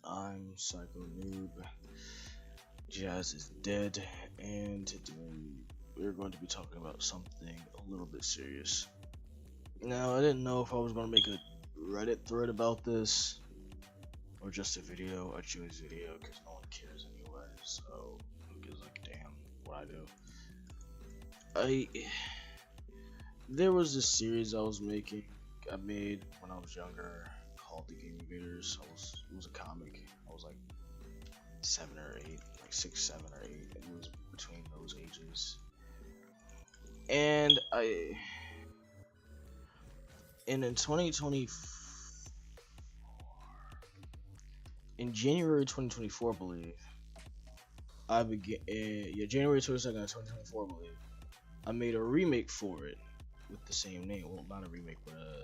I'm Psycho Noob. Jazz is dead, and today we're going to be talking about something a little bit serious. Now, I didn't know if I was going to make a Reddit thread about this or just a video. I choose video because no one cares anyway, so who gives a damn what I do. There was this series I made when I was younger called The Game Invaders. It was a comic. I was like 7 or 8, like 6, 7 or 8. It was between those ages. And in 2020, in January 2024, I believe, January 22nd, 2024, I believe, I made a remake for it with the same name. Well, not a remake, but a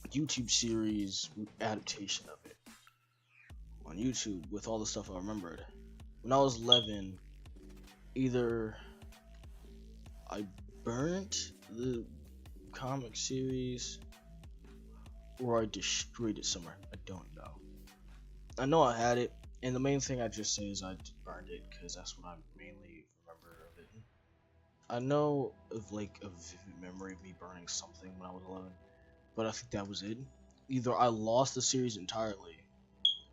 YouTube series adaptation of it on YouTube with all the stuff I remembered. When I was 11, either I burnt the comic series or I destroyed it somewhere. I don't know. I know I had it, and the main thing I just say is I burned it because that's what I mainly remember of it. I know of like a vivid memory of me burning something when I was 11, but I think that was it. Either I lost the series entirely,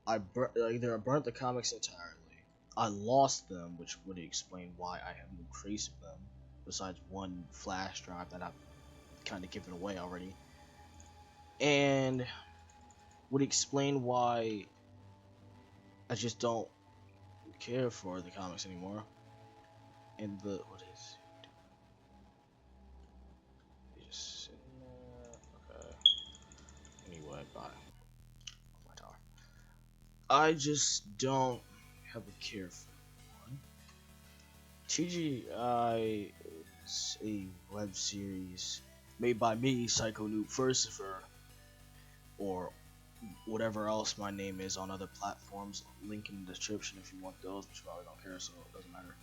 either I burnt the comics entirely, I lost them, which would explain why I have no trace of them, besides one flash drive that I've kind of given away already, and would explain why I just don't care for the comics anymore. And what is it? Just sitting there. Okay. Anyway, bye. My tower. I just don't have a care for one. TGI is a web series made by me, Psycho Noob Versifer, or whatever else my name is on other platforms. Link in the description if you want those, but you probably don't care, so it doesn't matter.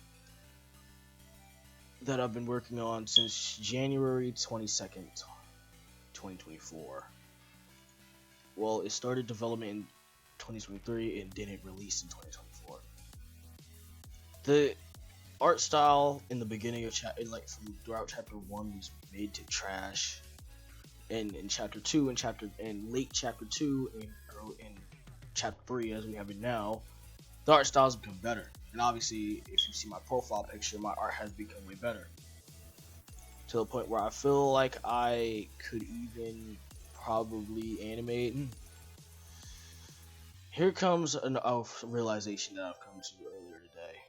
That I've been working on since January 22nd, 2024. Well, it started development in 2023 and didn't release in 2024. The art style in the beginning of from throughout chapter 1 was made to trash, and in chapter 2 and late chapter 2 and in chapter 3 as we have it now, the art styles become better. And obviously, if you see my profile picture, my art has become way better, to the point where I feel like I could even probably animate. Here comes a realization that I've come to earlier today.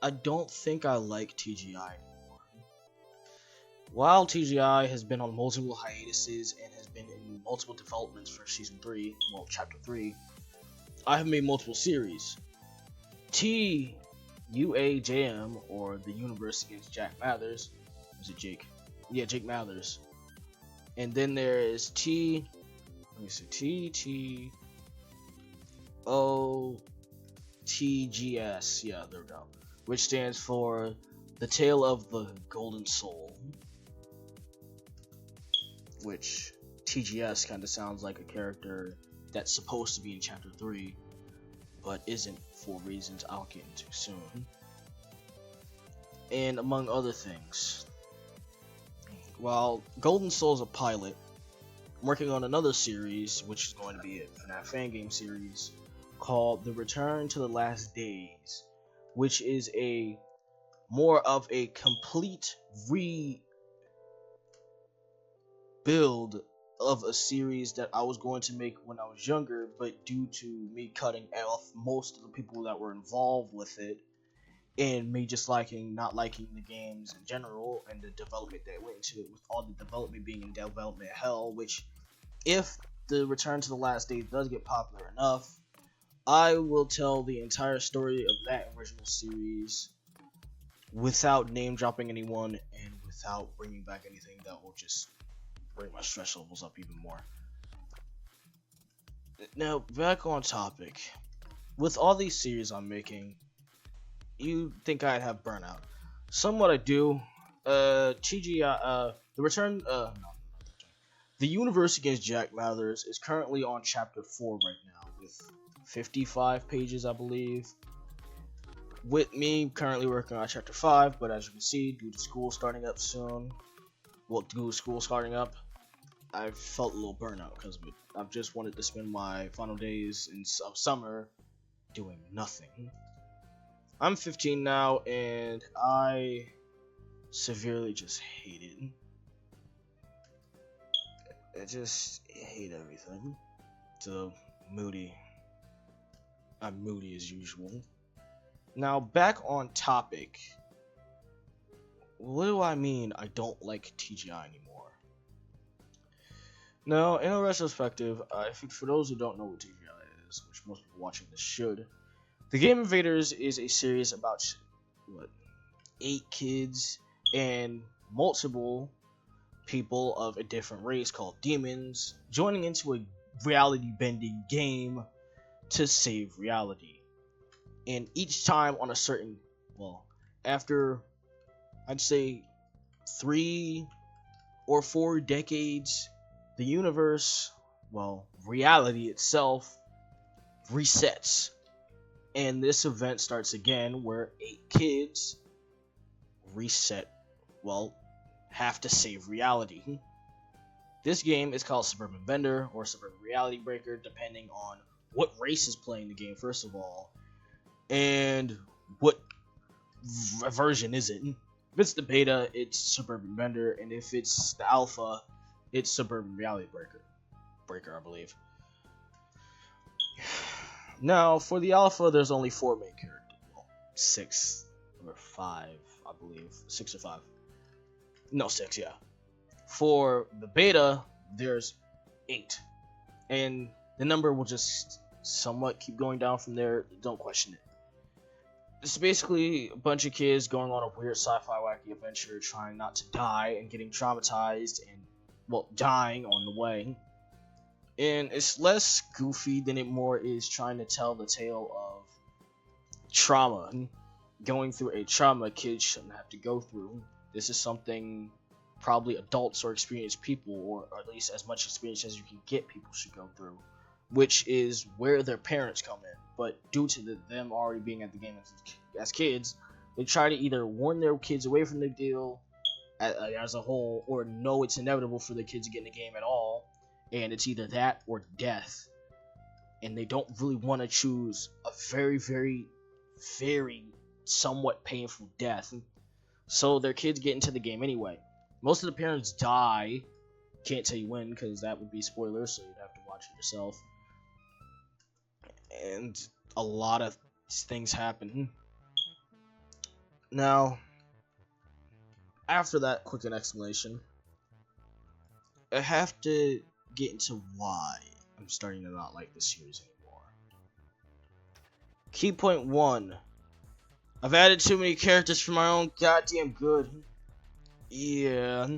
I don't think I like TGI anymore. While TGI has been on multiple hiatuses and has been in multiple developments for season 3, well, chapter 3, I have made multiple series. TUAJM, or The Universe Against Jack Mathers. Is it Jake? Yeah, Jake Mathers. And then there is TTOTGS, yeah, there we go. Which stands for The Tale of the Golden Soul. Which TGS kind of sounds like a character that's supposed to be in chapter 3, but isn't for reasons I'll get into soon. And among other things. While Golden Soul is a pilot, I'm working on another series, which is going to be a FNAF fan game series, called The Return to the Last Days, which is more of a complete rebuild of a series that I was going to make when I was younger, but due to me cutting off most of the people that were involved with it, and me just not liking the games in general, and the development that went into it, with all the development being in development hell, which, if the Return to the Last Days does get popular enough, I will tell the entire story of that original series without name dropping anyone and without bringing back anything that will just bring my stress levels up even more. Now, back on topic. With all these series I'm making, you think I'd have burnout. Somewhat I do. The The universe against Jack Mathers is currently on chapter 4 right now, with 55 pages, I believe. With me currently working on chapter 5, but as you can see, due to school starting up soon, I felt a little burnout because I've just wanted to spend my final days of summer doing nothing. I'm 15 now, and I severely just hate it. I just hate everything. So moody. I'm moody as usual. Now, back on topic. What do I mean I don't like TGI anymore? Now, in a retrospective, I think for those who don't know what TGI is, which most people watching this should, The Game Invaders is a series about, 8 kids and multiple people of a different race called demons joining into a reality-bending game to save reality. And each time on a certain, after I'd say 3 or 4 decades, the universe, reality itself resets. And this event starts again where 8 kids have to save reality. This game is called Suburban Bender or Suburban Reality Breaker, depending on what race is playing the game, first of all, and what version is it. If it's the beta, it's Suburban Bender, and if it's the alpha, it's Suburban Reality Breaker, I believe. Now, for the alpha, there's only 4 main characters. 6 or 5, I believe. 6 or 5. No, 6, yeah. For the beta, there's 8. And the number will just somewhat keep going down from there. Don't question it. It's basically a bunch of kids going on a weird sci-fi wacky adventure, trying not to die and getting traumatized and, dying on the way. And it's less goofy than it more is trying to tell the tale of trauma. Going through a trauma kids shouldn't have to go through. This is something probably adults or experienced people, or at least as much experience as you can get, people should go through. Which is where their parents come in. But due to them already being at the game as kids, they try to either warn their kids away from the deal as a whole, or know it's inevitable for the kids to get in the game at all. And it's either that or death. And they don't really want to choose a very, very, very somewhat painful death. So their kids get into the game anyway. Most of the parents die. Can't tell you when, because that would be spoilers, so you'd have to watch it yourself. And a lot of things happen. Now, after that quick explanation, I have to get into why I'm starting to not like this series anymore. Key point 1. I've added too many characters for my own goddamn good. Yeah,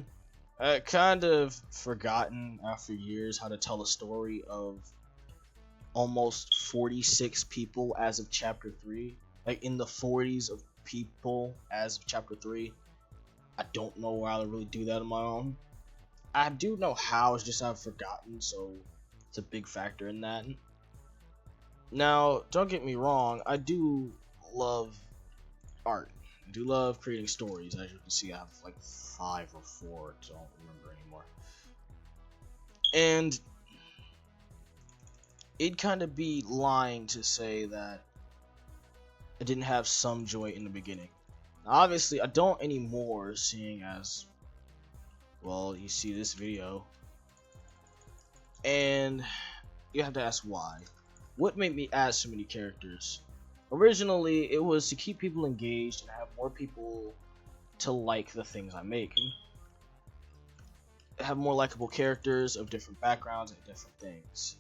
I kind of forgotten after years how to tell a story of almost 46 people as of chapter 3. Like in the 40s of people as of chapter 3. I don't know how to really do that on my own. I do know how, it's just I've forgotten, so it's a big factor in that. Now, don't get me wrong, I do love art. I do love creating stories. As you can see, I have like 5 or 4, don't remember anymore. And it'd kind of be lying to say that I didn't have some joy in the beginning. Now, obviously, I don't anymore, seeing as, you see this video, and you have to ask why. What made me add so many characters? Originally, it was to keep people engaged and have more people to like the things I make. Have more likable characters of different backgrounds and different things.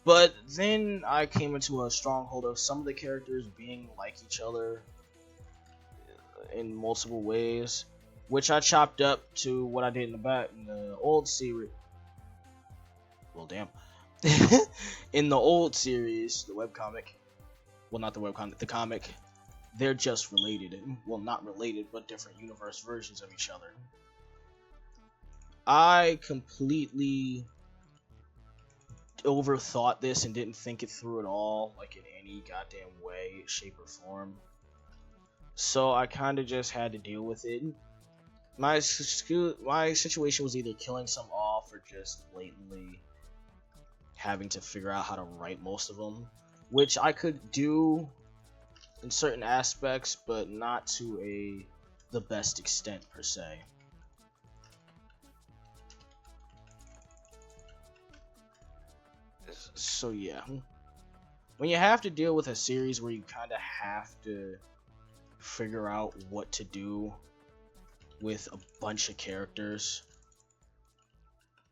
But then I came into a stronghold of some of the characters being like each other in multiple ways, which I chopped up to what I did in the old series. Well, damn. In the old series, the webcomic, not the webcomic, the comic, they're just related. Well, not related, but different universe versions of each other. I completely overthought this and didn't think it through at all, like in any goddamn way, shape, or form. So I kind of just had to deal with it. My situation was either killing some off or just blatantly having to figure out how to write most of them, which I could do in certain aspects, but not to the best extent per se. So yeah, when you have to deal with a series where you kind of have to figure out what to do with a bunch of characters,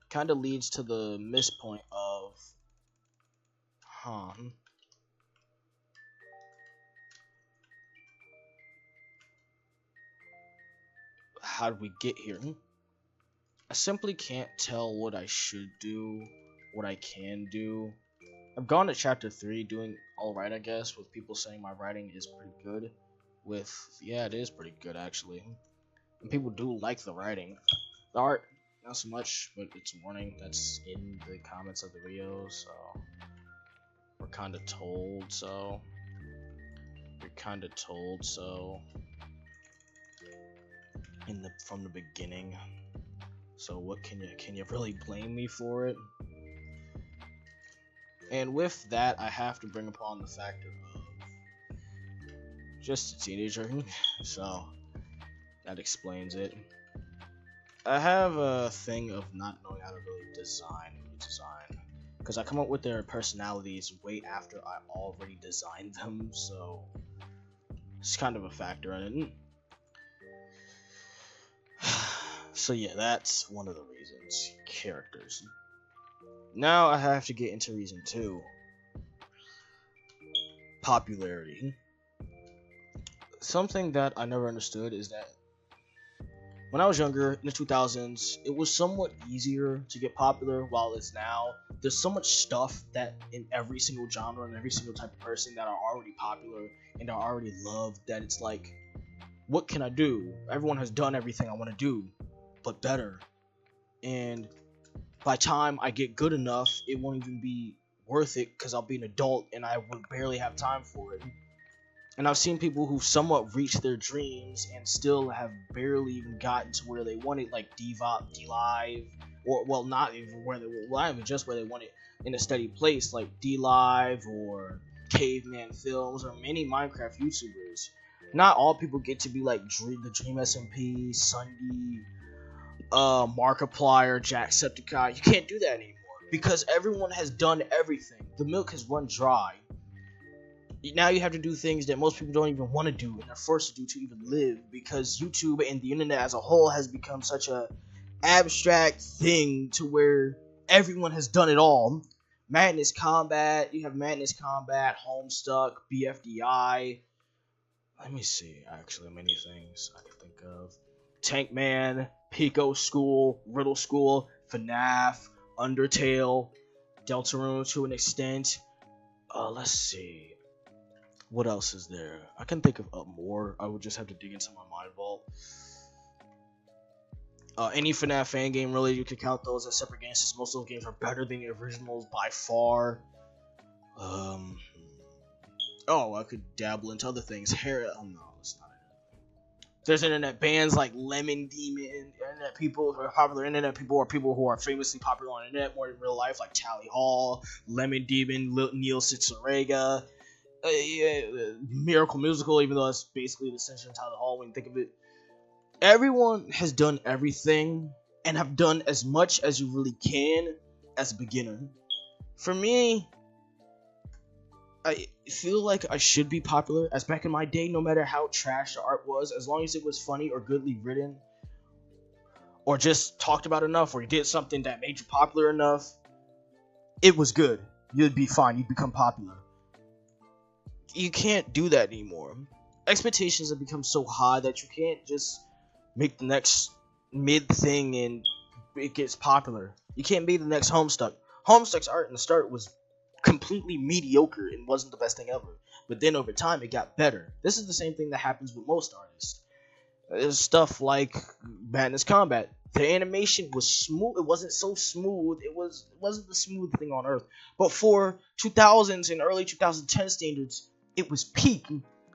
kind of leads to the mispoint of, how did we get here? I simply can't tell what I should do, what I can do. I've gone to chapter 3 doing alright, I guess, with people saying my writing is pretty good. Yeah, it is pretty good actually. And people do like the writing. The art, not so much, but it's a warning that's in the comments of the video, so we're kind of told so. From the beginning. So what can you really blame me for it? And with that, I have to bring upon the factor of just a teenager. So that explains it. I have a thing of not knowing how to really design because I come up with their personalities way after I already designed them, so it's kind of a factor in it. So yeah, that's one of the reasons. Characters. Now I have to get into reason 2. Popularity. Something that I never understood is that when I was younger, in the 2000s, it was somewhat easier to get popular, while it's now. There's so much stuff that in every single genre and every single type of person that are already popular and are already loved, that it's like, what can I do? Everyone has done everything I want to do, but better. And by the time I get good enough, it won't even be worth it because I'll be an adult and I would barely have time for it. And I've seen people who somewhat reached their dreams and still have barely even gotten to where they wanted, like D-Live, or well, not even where they not even just where they wanted in a steady place, like D-Live or Caveman Films or many Minecraft YouTubers. Not all people get to be like the Dream SMP, Sunday, Markiplier, Jacksepticeye. You can't do that anymore because everyone has done everything. The milk has run dry. Now you have to do things that most people don't even want to do and are forced to do to even live, because YouTube and the internet as a whole has become such a abstract thing to where everyone has done it all. Madness Combat, you have Madness Combat, Homestuck, BFDI. Let me see, actually, many things I can think of. Tank Man, Pico School, Riddle School, FNAF, Undertale, Deltarune to an extent. Let's see. What else is there? I can think of more. I would just have to dig into my mind vault. Any FNAF fan game, really, you could count those as separate games, since most of those games are better than the originals by far. I could dabble into other things. No, it's not it. There's internet bands like Lemon Demon, internet people who are popular internet people, or people who are famously popular on the internet more in real life, like Tally Hall, Lemon Demon, Neil Cicierega. Miracle Musical, even though that's basically the extension of Tyler Hall when you think of it. Everyone has done everything and have done as much as you really can as a beginner. For me, I feel like I should be popular, as back in my day, no matter how trash the art was, as long as it was funny or goodly written, or just talked about enough, or you did something that made you popular enough, it was good. You'd be fine. You'd become popular. You can't do that anymore. Expectations have become so high that you can't just make the next mid thing and it gets popular. You can't be the next Homestuck. Homestuck's art in the start was completely mediocre and wasn't the best thing ever. But then over time it got better. This is the same thing that happens with most artists. There's stuff like Madness Combat. The animation was smooth. It wasn't so smooth. It wasn't the smooth thing on earth. But for 2000s and early 2010 standards, it was peak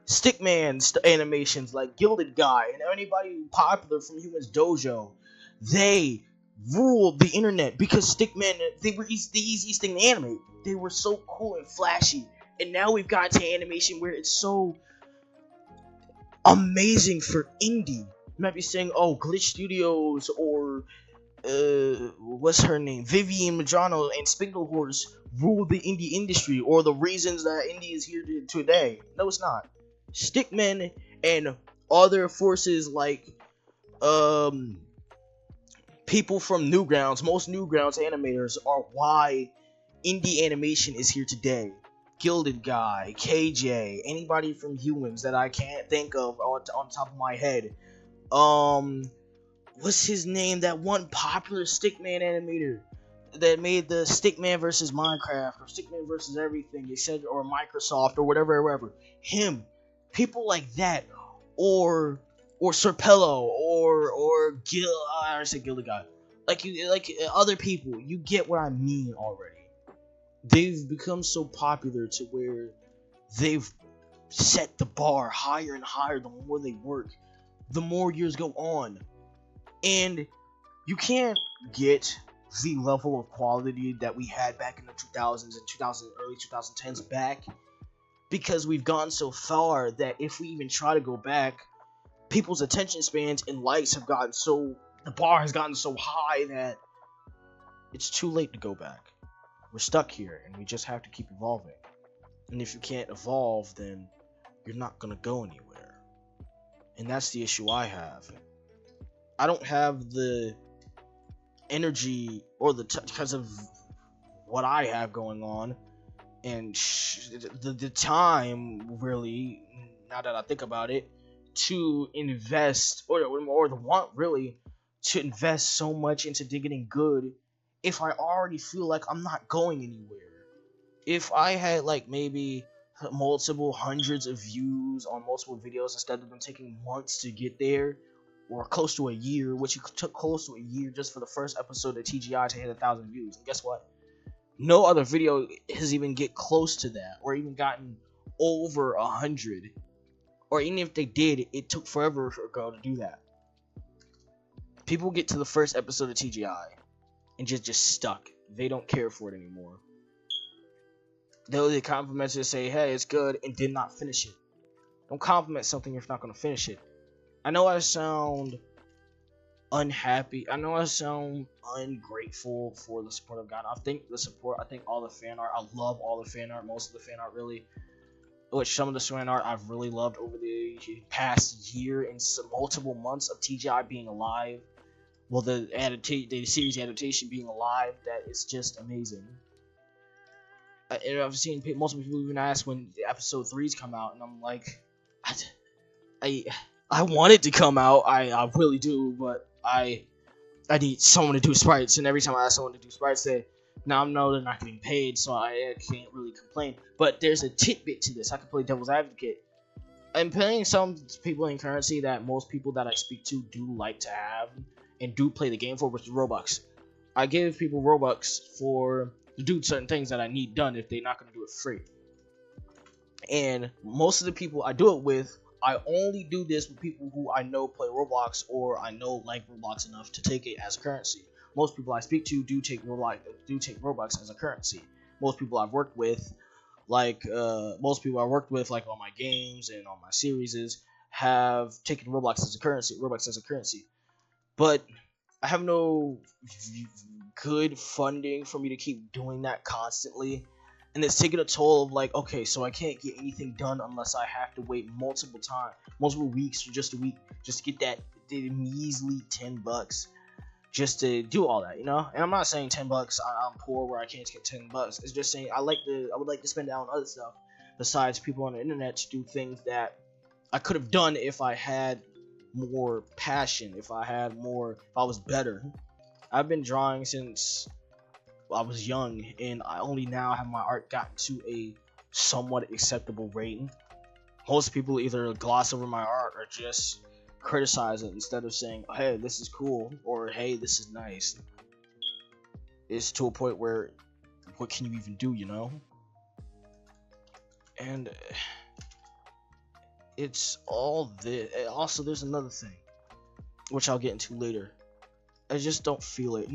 stickman animations like Gilded Guy and anybody popular from Humans Dojo. They ruled the internet because stickmen, they were the easiest thing to animate. They were so cool and flashy. And now we've got to animation where it's so amazing for indie. You might be saying, oh, Glitch Studios or what's her name, Vivian Madrano and Spindle Horse ruled the indie industry, or the reasons that indie is here today. No, it's not. Stickmen and other forces like people from Newgrounds, most Newgrounds animators are why indie animation is here today. Gilded Guy, KJ, anybody from Humans that I can't think of on top of my head. What's his name? That one popular Stickman animator that made the Stickman versus Minecraft or Stickman versus everything. They said, or Microsoft or whatever. Him, people like that, or Serpello, or Gil. I said Gilded Guy. Like other people. You get what I mean already. They've become so popular to where they've set the bar higher and higher the more they work, the more years go on. And you can't get the level of quality that we had back in the 2000s and early 2010s back, because we've gone so far that if we even try to go back, people's attention spans and likes have gotten so, the bar has gotten so high that it's too late to go back. We're stuck here, and we just have to keep evolving. And if you can't evolve, then you're not gonna go anywhere. And that's the issue I have. I don't have the energy or because of what I have going on, and the time, really, now that I think about it, to invest, or the want, really, to invest so much into getting good if I already feel like I'm not going anywhere. If I had like maybe multiple hundreds of views on multiple videos instead of them taking months to get there, or close to a year, which it took close to a year just for the first episode of TGI to hit 1,000 views. And guess what? No other video has even get close to that, or even gotten over 100. Or even if they did, it took forever ago to do that. People get to the first episode of TGI and just stuck. They don't care for it anymore. They'll compliment it and say, hey, it's good, and did not finish it. Don't compliment something if you're not going to finish it. I know I sound unhappy. I know I sound ungrateful for the support I've gotten. I think all the fan art. I love all the fan art. Most of the fan art, really. Which some of the fan art I've really loved over the past year and multiple months of TGI being alive. Well, the series adaptation being alive. That is just amazing. And I've seen multiple people even ask when the episode 3s come out, and I'm like, I want it to come out, I really do, but I need someone to do sprites, and every time I ask someone to do sprites, they're not getting paid, so I can't really complain. But there's a tidbit to this. I can play devil's advocate. I'm paying some people in currency that most people that I speak to do like to have and do play the game for, which is Robux. I give people Robux to do certain things that I need done if they're not going to do it free. And most of the people I do it with, I only do this with people who I know play Roblox, or I know like Roblox enough to take it as currency. Most people I speak to do take Robux as a currency. Most people I've worked with, like on my games and on my series, have taken Robux as a currency. But I have no good funding for me to keep doing that constantly. And it's taking a toll of like, okay, so I can't get anything done unless I have to wait multiple weeks or just a week, just to get that measly $10 just to do all that, you know? And I'm not saying $10, I'm poor where I can't get $10. It's just saying I would like to spend it on other stuff besides people on the internet to do things that I could have done if I had more passion, if I was better. I've been drawing since I was young, and I only now have my art gotten to a somewhat acceptable rating. Most people either gloss over my art or just criticize it instead of saying, hey, this is cool, or hey, this is nice. It's to a point where, what can you even do, you know? And it's all this. Also, there's another thing, which I'll get into later. I just don't feel it.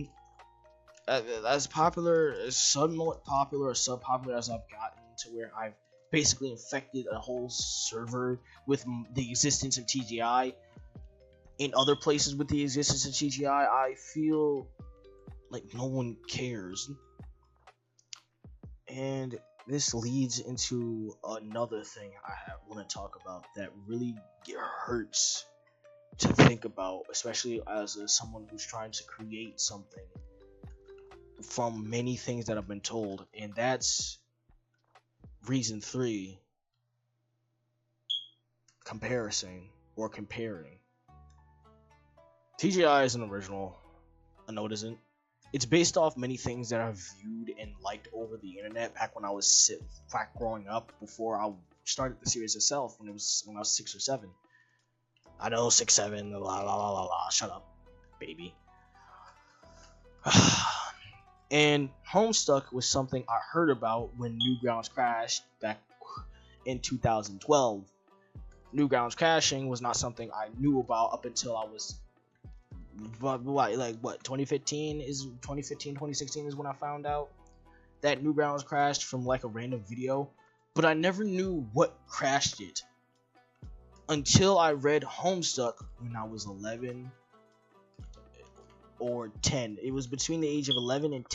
As popular, as somewhat popular or subpopular as I've gotten, to where I've basically infected a whole server with the existence of TGI, in other places with the existence of TGI, I feel like no one cares. And this leads into another thing I want to talk about that really hurts to think about, especially as someone who's trying to create something from many things that I've been told, and that's reason 3: comparison or comparing. TGI is an original. I know it isn't. It's based off many things that I've viewed and liked over the internet back when I was back growing up, before I started the series itself, when I was 6 or 7. I know 6, 7, la la la la la. Shut up, baby. And Homestuck was something I heard about when Newgrounds crashed back in 2012. Newgrounds crashing was not something I knew about up until I was, what, 2015 is 2015, 2016 is when I found out that Newgrounds crashed from like a random video, but I never knew what crashed it until I read Homestuck when I was 11 or 10. It was between the age of 11 and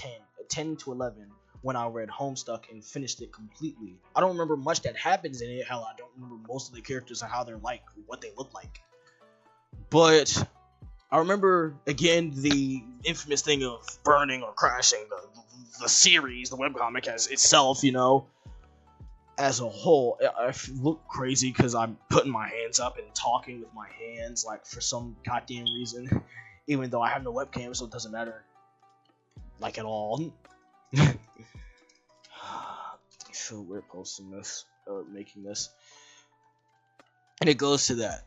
10 to 11 when I read Homestuck and finished it completely. I don't remember much that happens in it. Hell, I don't remember most of the characters and how they're like, what they look like. But I remember, again, the infamous thing of burning or crashing the series, the webcomic as itself, you know, as a whole. I look crazy because I'm putting my hands up and talking with my hands, like, for some goddamn reason. Even though I have no webcam, so it doesn't matter, like, at all. I feel weird posting this, or making this. And it goes to that.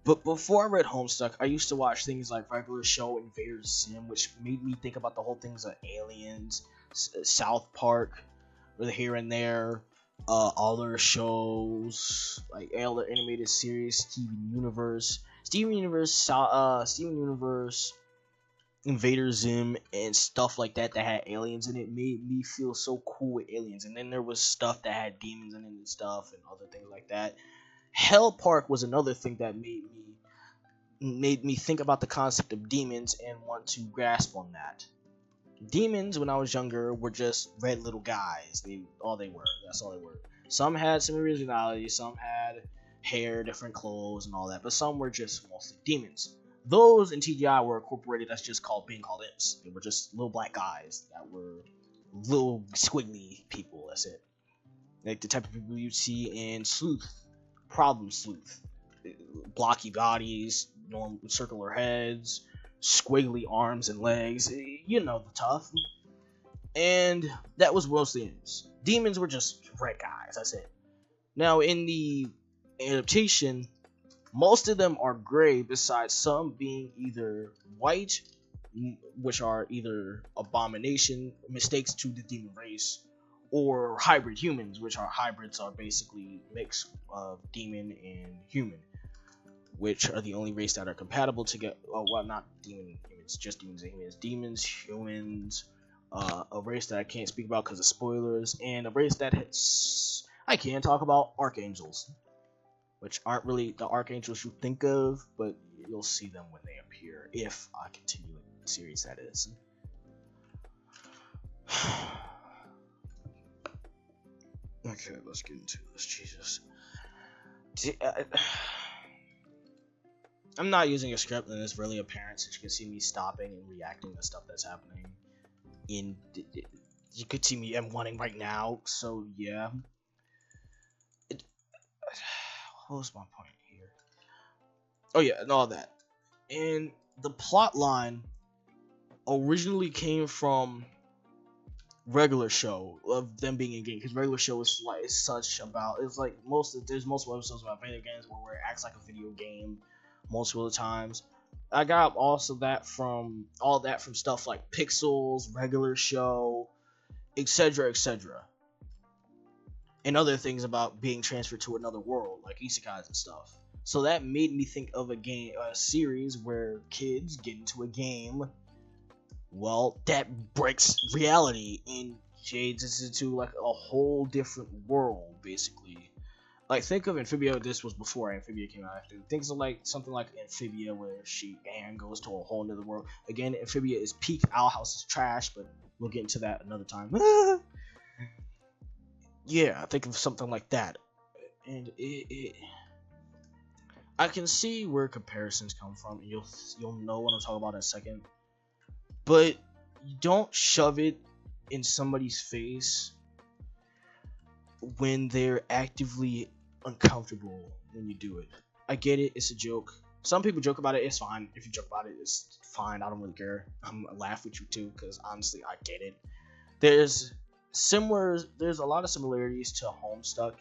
But before I read Homestuck, I used to watch things like Regular Show, Invader Zim, which made me think about the whole things of Aliens, South Park, with here and there, other shows, like other animated series, Steven Universe, Invader Zim, and stuff like that had aliens in it. Made me feel so cool with aliens. And then there was stuff that had demons in it and stuff, and other things like that. Hell Park was another thing that made me think about the concept of demons and want to grasp on that. Demons, when I was younger, were just red little guys. That's all they were. Some had some originality, some had hair, different clothes, and all that, but some were just mostly demons. Those in TGI were incorporated as just being called imps. They were just little black guys that were little squiggly people. That's it. Like the type of people you'd see in Sleuth, Problem Sleuth. Blocky bodies, circular heads, squiggly arms and legs. You know the tough. And that was mostly imps. Demons were just red guys. That's it. Now in the adaptation, most of them are gray, besides some being either white, which are either abomination, mistakes to the demon race, or hybrid humans, which are hybrids, are basically mix of demon and human, which are the only race that are compatible to get, not demon humans, just demons and humans. Demons, humans, a race that I can't speak about because of spoilers, and a race that I can talk about, archangels, which aren't really the archangels you think of, but you'll see them when they appear, if I continue the series, that is. Okay, let's get into this. Jesus. I'm not using a script, and it's really apparent, since you can see me stopping and reacting to stuff that's happening. You could see me M1ing right now, so yeah. What was my point here? Oh yeah, and all that. And the plot line originally came from Regular Show, of them being in game, because Regular Show is like, there's most episodes about video games where it acts like a video game, multiple times. I got also that from all that from stuff like Pixels, Regular Show, etc., etc., and other things about being transferred to another world, like isekais and stuff. So that made me think of a series where kids get into a game, well, that breaks reality and shades us into like a whole different world, basically. Like, think of Amphibia. This was before Amphibia came out. Think of like something like Amphibia, where Anne goes to a whole nother world. Again, Amphibia is peak. Owl House is trash, but we'll get into that another time. Yeah, think of something like that, and I can see where comparisons come from. And you'll know what I'm talking about in a second, but you don't shove it in somebody's face when they're actively uncomfortable when you do it. I get it, it's a joke. Some people joke about it, it's fine. If you joke about it, it's fine. I don't really care. I'm gonna laugh with you too, because honestly, I get it. There's a lot of similarities to Homestuck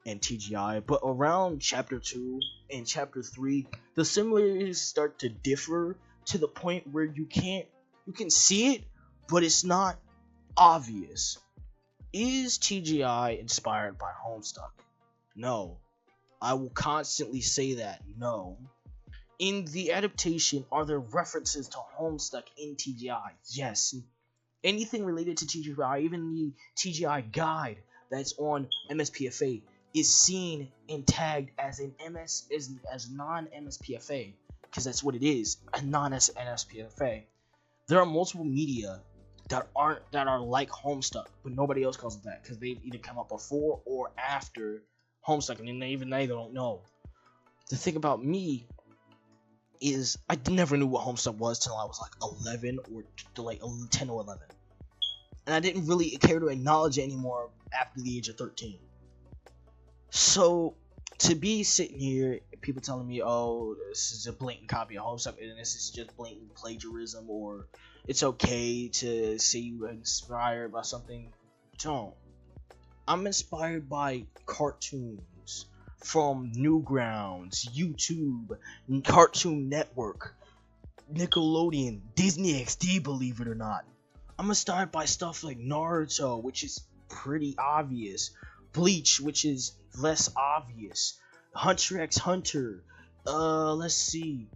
and TGI, but around chapter 2 and chapter 3, the similarities start to differ to the point where you can see it, but it's not obvious. Is TGI inspired by Homestuck? No. I will constantly say that. No. In the adaptation, are there references to Homestuck in TGI? Yes. Anything related to TGI, even the TGI guide that's on NON-mspfa, is seen and tagged as as non-NON-mspfa, because that's what it is, a non-NON-mspfa. There are multiple media that are like Homestuck, but nobody else calls it that, because they've either come up before or after Homestuck, and even they don't know. The thing about me is I never knew what Homestuck was till I was like 11 or like 10 or 11, and I didn't really care to acknowledge it anymore after the age of 13. So to be sitting here, people telling me, "Oh, this is a blatant copy of Homestuck, and this is just blatant plagiarism," or "It's okay to say you were inspired by something," don't. I'm inspired by cartoons from Newgrounds, YouTube, Cartoon Network, Nickelodeon, Disney XD, believe it or not. I'm inspired by stuff like Naruto, which is pretty obvious, Bleach, which is less obvious, Hunter x Hunter, let's see,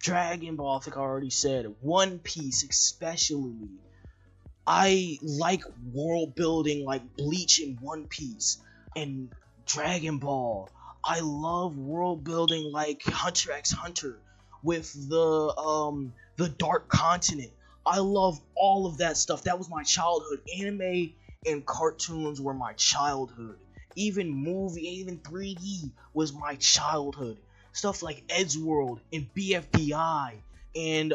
Dragon Ball, I think I already said, One Piece especially. I like world building like Bleach and One Piece and Dragon Ball. I love world building like Hunter x Hunter with the Dark Continent. I love all of that stuff. That was my childhood. Anime and cartoons were my childhood. Even 3D was my childhood. Stuff like Edgeworld and BFBI and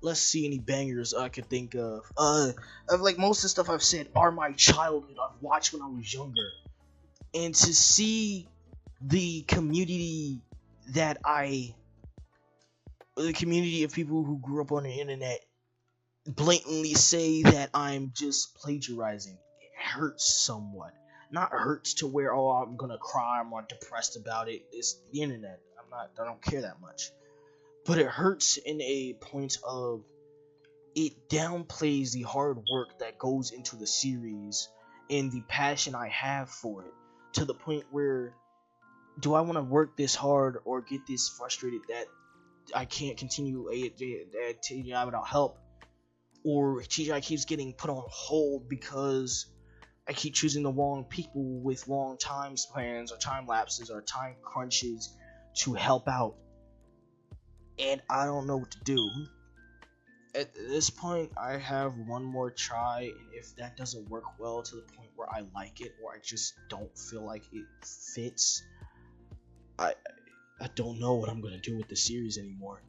let's see any bangers I could think of. Like most of the stuff I've said are my childhood. I've watched when I was younger, and to see the community the community of people who grew up on the internet blatantly say that I'm just plagiarizing, it hurts somewhat. Not hurts to where, oh, I'm gonna cry, I'm not depressed about it. It's the internet. I don't care that much. But it hurts in a point of it downplays the hard work that goes into the series and the passion I have for it, to the point where, do I want to work this hard or get this frustrated that I can't continue at TGI without help, or TGI keeps getting put on hold because I keep choosing the wrong people with long time spans or time lapses or time crunches to help out, and I don't know what to do. At this point, I have one more try, and if that doesn't work well to the point where I like it or I just don't feel like it fits, I don't know what I'm gonna do with the series anymore.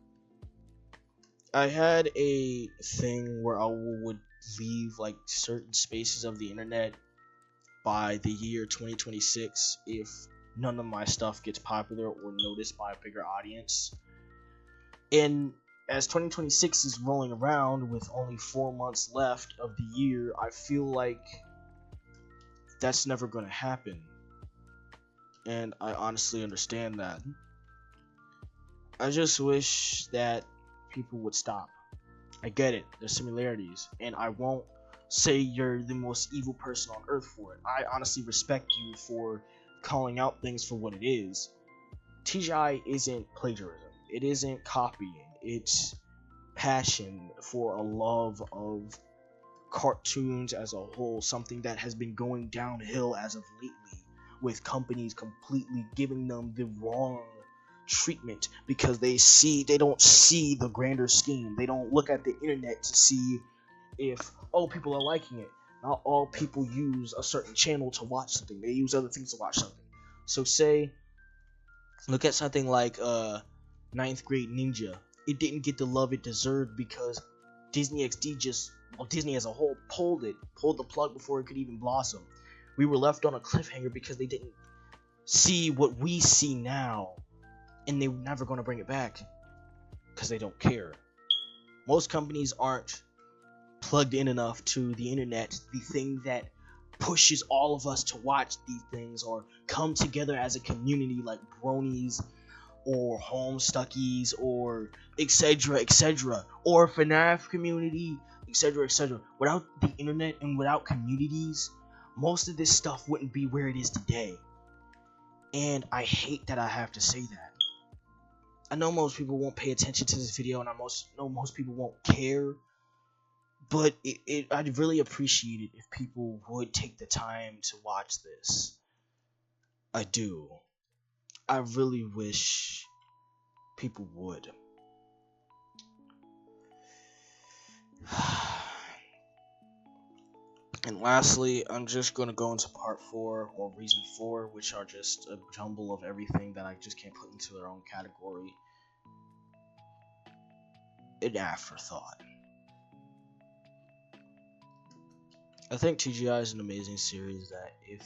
I had a thing where I would leave like certain spaces of the internet by the year 2026 if none of my stuff gets popular or noticed by a bigger audience. And as 2026 is rolling around with only 4 months left of the year, I feel like that's never going to happen. And I honestly understand that. I just wish that people would stop. I get it, there's similarities, and I won't say you're the most evil person on earth for it. I honestly respect you for calling out things for what it is. TGI isn't plagiarism, it isn't copying, it's passion for a love of cartoons as a whole, something that has been going downhill as of lately, with companies completely giving them the wrong treatment because they don't see the grander scheme. They don't look at the internet to see if, oh, people are liking it. Not all people use a certain channel to watch something. They use other things to watch something. So say, look at something like Ninth Grade Ninja. It didn't get the love it deserved because Disney XD Disney as a whole pulled the plug before it could even blossom. We were left on a cliffhanger because they didn't see what we see now, and they were never going to bring it back because they don't care. Most companies aren't plugged in enough to the internet, the thing that pushes all of us to watch these things or come together as a community like Bronies or Homestuckies or etc., or FNAF community, etc. Without the internet and without communities, most of this stuff wouldn't be where it is today. And I hate that I have to say that. I know most people won't pay attention to this video, and I know most people won't care, but I'd really appreciate it if people would take the time to watch this. I do. I really wish people would. And lastly, I'm just going to go into part 4 or reason 4, which are just a jumble of everything that I just can't put into their own category. An afterthought. I think TGI is an amazing series that if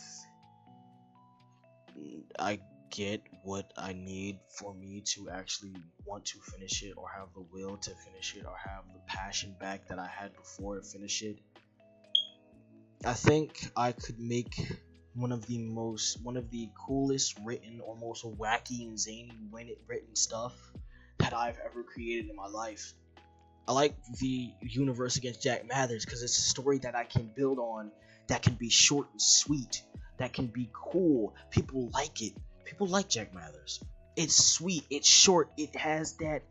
I get what I need for me to actually want to finish it or have the will to finish it or have the passion back that I had before it finished it, I think I could make one of the coolest written or most wacky and zany written stuff that I've ever created in my life. I like the universe against Jack Mathers because it's a story that I can build on, that can be short and sweet, that can be cool. People like it. People like Jack Mathers. It's sweet, it's short, it has that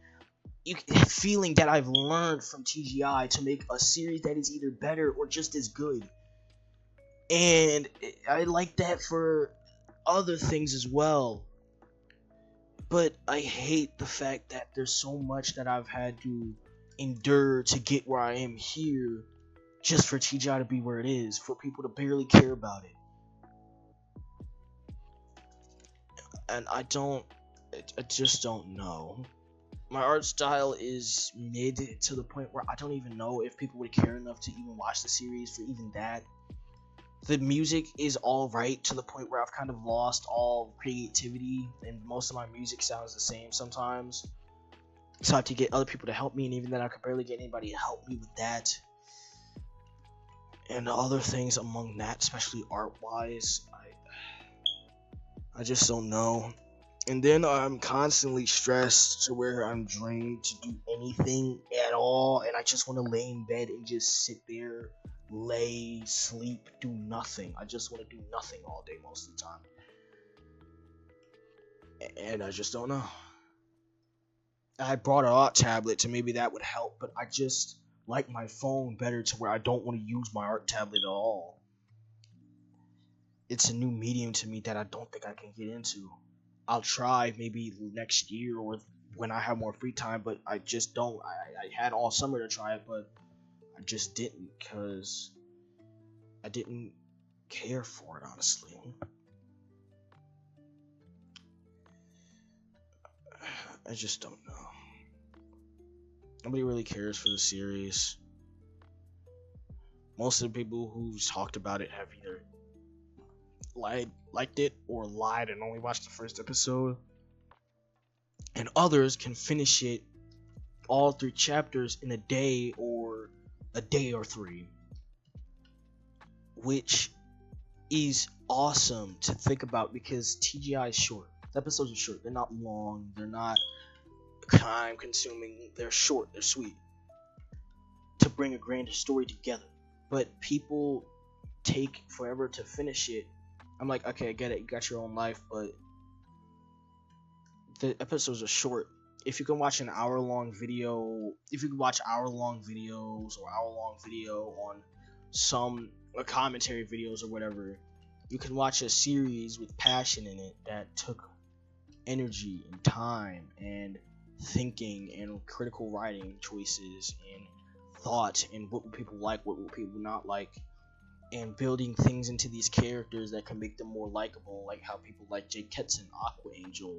feeling that I've learned from TGI to make a series that is either better or just as good. And I like that for other things as well. But I hate the fact that there's so much that I've had to endure to get where I am here just for TGI to be where it is, for people to barely care about it. And I just don't know. My art style is mid to the point where I don't even know if people would care enough to even watch the series for even that. The music is alright to the point where I've kind of lost all creativity, and most of my music sounds the same sometimes. So I have to get other people to help me, and even then I could barely get anybody to help me with that. And other things among that, especially art-wise, I just don't know. And then I'm constantly stressed to where I'm drained to do anything at all, and I just want to lay in bed and just sit there, lay, sleep, do nothing. I just want to do nothing all day most of the time. And I just don't know. I brought an art tablet, so maybe that would help, but I just like my phone better to where I don't want to use my art tablet at all. It's a new medium to me that I don't think I can get into. I'll try maybe next year or when I have more free time, but I just don't. I had all summer to try it, but I just didn't because I didn't care for it, honestly. I just don't know. Nobody really cares for the series. Most of the people who've talked about it have either liked it or lied and only watched the first episode. And others can finish it all 3 chapters in a day or 3. Which is awesome to think about because TGI is short. The episodes are short. They're not long. They're not time consuming, they're short, they're sweet, to bring a grander story together. But people take forever to finish it. I'm like, okay, I get it, you got your own life, but the episodes are short. If you can watch an hour-long video, if you can watch hour-long videos or hour-long video on some commentary videos or whatever, you can watch a series with passion in it that took energy and time and thinking and critical writing choices and thought and what will people like, what will people not like, and building things into these characters that can make them more likable, like how people like Jake Ketson, Aqua Angel,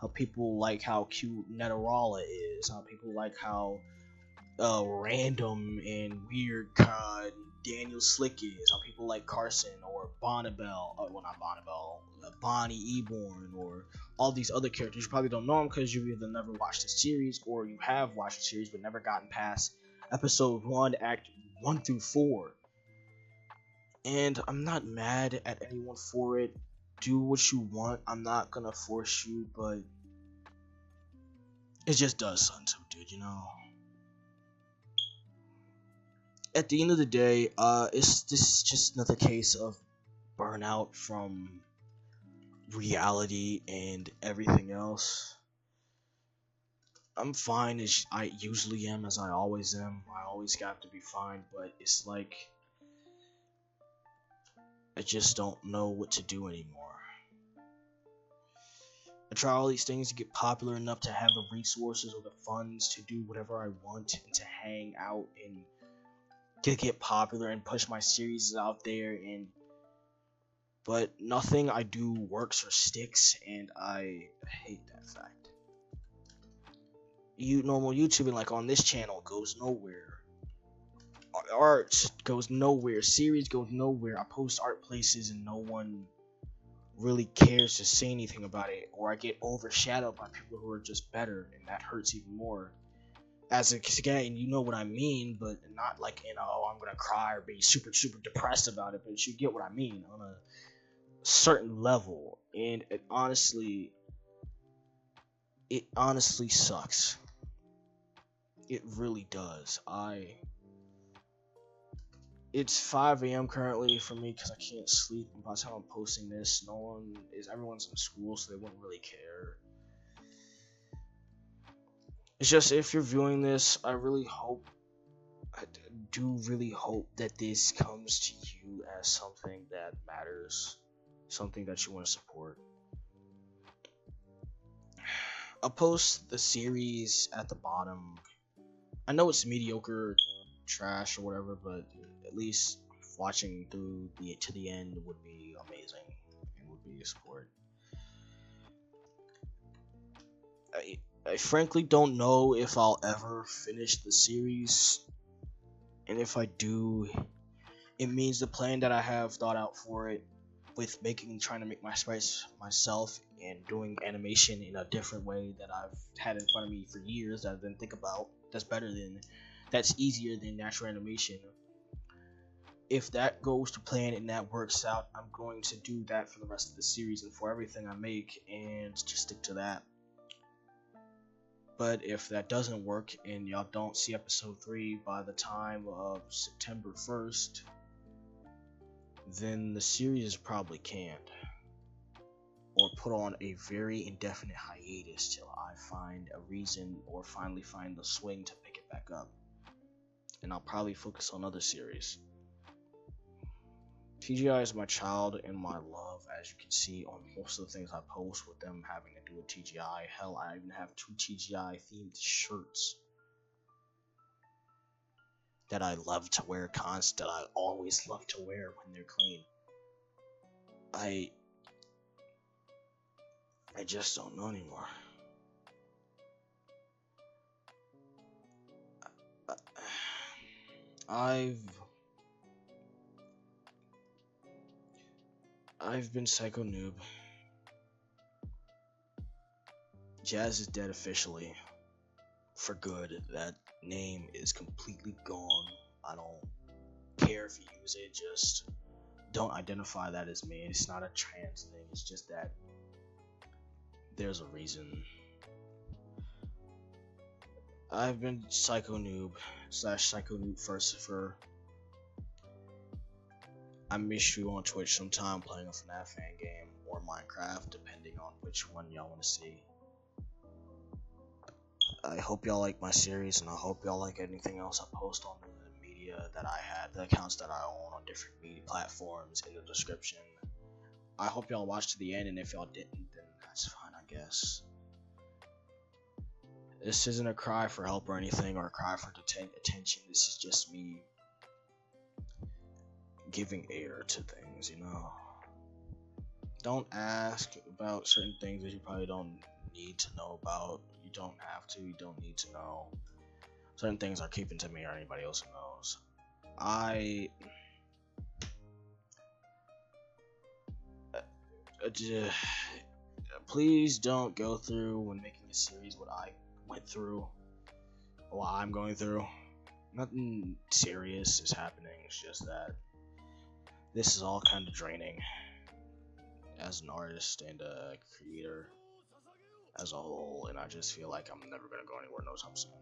how people like how cute Netarala is, how people like how random and weird Daniel Slick is, how people like Carson or Bonnibel, well not Bonnibel, Bonnie Eborn, or all these other characters. You probably don't know them because you've either never watched the series or you have watched the series but never gotten past episode 1, act 1 through 4. And I'm not mad at anyone for it. Do what you want. I'm not gonna force you, but it just does something to it, dude, you know? At the end of the day, this is just another case of burnout from reality and everything else. I'm fine as I usually am, as I always am. I always got to be fine, but it's like I just don't know what to do anymore. I try all these things to get popular enough to have the resources or the funds to do whatever I want and to hang out and get popular and push my series out there, but nothing I do works or sticks, and I hate that fact. Normal YouTubing, like on this channel, goes nowhere. Art goes nowhere. Series goes nowhere. I post art places and no one really cares to say anything about it, or I get overshadowed by people who are just better, and that hurts even more. As a guy, you know what I mean, but not like, I'm gonna cry or be super depressed about it, but you get what I mean on a certain level. And it honestly sucks. It really does. It's 5 a.m. currently for me because I can't sleep, and by the time I'm posting this, everyone's in school, so they won't really care. It's just, if you're viewing this, I do really hope that this comes to you as something that matters, something that you want to support. I'll post the series at the bottom. I know it's mediocre, trash, or whatever, but at least watching through to the end would be amazing and would be a support. I frankly don't know if I'll ever finish the series, and if I do, it means the plan that I have thought out for it, with trying to make my sprites myself and doing animation in a different way that I've had in front of me for years that I didn't think about, that's easier than natural animation. If that goes to plan and that works out, I'm going to do that for the rest of the series and for everything I make, and just stick to that. But if that doesn't work and y'all don't see episode 3 by the time of September 1st, then the series is probably canned, or put on a very indefinite hiatus till I find a reason or finally find the swing to pick it back up. And I'll probably focus on other series. TGI is my child and my love, as you can see on most of the things I post with them having to do with TGI. Hell, I even have 2 TGI themed shirts that I love to wear that I always love to wear when they're clean. I just don't know anymore. I've been Psycho Noob. Jazz is dead officially. For good. That name is completely gone. I don't care if you use it, just don't identify that as me. It's not a trans thing, it's just that there's a reason. I've been Psycho Noob / Psycho Noob Firstifer. I miss you on Twitch sometime playing a FNAF fan game or Minecraft, depending on which one y'all want to see. I hope y'all like my series, and I hope y'all like anything else I post on the media that I had, the accounts that I own on different media platforms in the description. I hope y'all watched to the end, and if y'all didn't, then that's fine, I guess. This isn't a cry for help or anything, or a cry for attention. This is just me giving air to things, you know. Don't ask about certain things that you probably don't need to know about. You don't have to, you don't need to know. Certain things are keeping to me or anybody else who knows. Please don't go through when making a series what I went through, what I'm going through. Nothing serious is happening, it's just that this is all kind of draining as an artist and a creator as a whole, and I just feel like I'm never gonna go anywhere no time soon.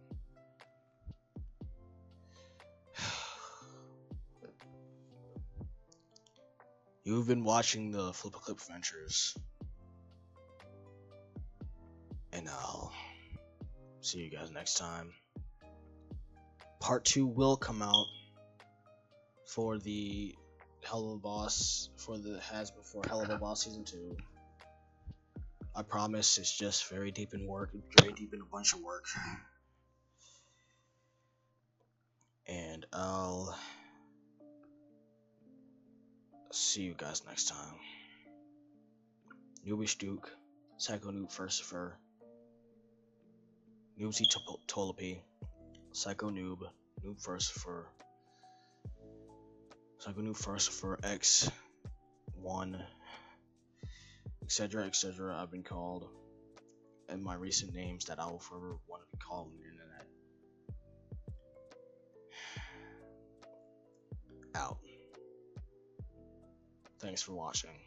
You've been watching the Flip a Clip Ventures, and I'll see you guys next time. Part 2 will come out for the Hell of a Boss, for the Hell of a Boss Season 2. I promise, it's just very deep in work, very deep in a bunch of work. And I'll see you guys next time. Newbie Stuke, Psycho Noob Firstifer, Noobsy Tolopy, Psycho Noob, Noob Firstifer, Psycho Noob Firstifer X1, etc., etc. I've been called, and my recent names that I will forever want to be called on the internet. Out. Thanks for watching.